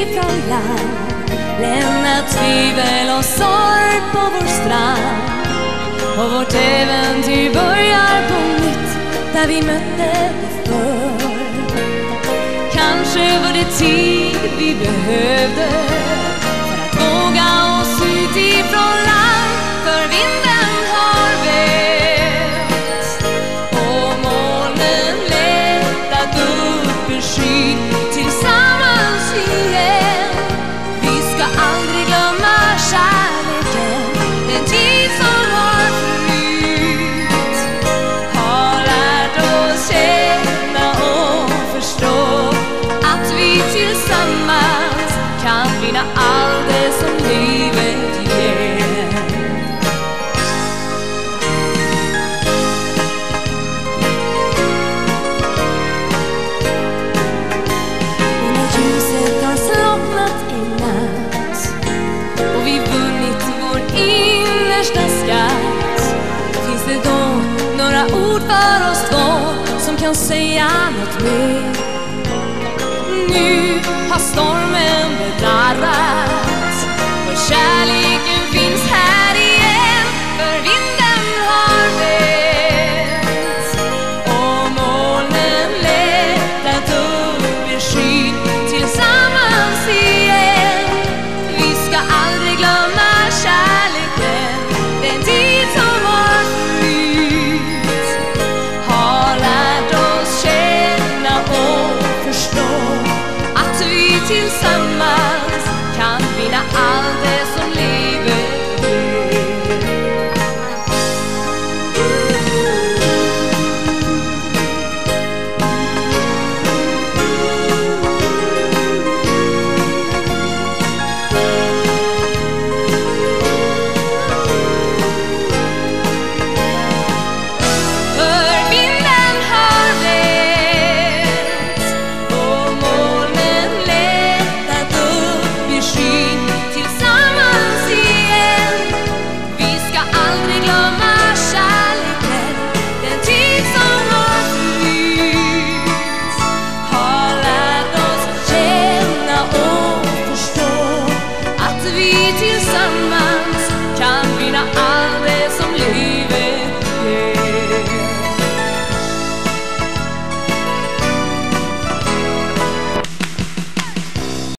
ifrån land, lämna tvivel och sorg på vår strand. Och vårt äventyr börjar på nytt där vi mötte det förr. Kanske var det tid vi behövde för att våga oss ut ifrån land, för vinden har vänt och molnen lättat upp ur skyn tillsammans igen. Vi ska aldrig glömma kärleken, den tid som var förut har lärt oss känna och förstå att vi tillsammans kan vinna allt det som livet ger. Och när ljuset har slocknat i natt och vi vunnit vår innersta skatt, finns det då några ord för oss två som kan säga något mer? Nu har stormen bedarrat, för kärleken finns här igen, för vinden har vänt och molnen lättat upp ur skyn tillsammans igen. Vi ska aldrig glömma kärleken, den tid som var förut har lärt oss känna och förstå att vi tillsammans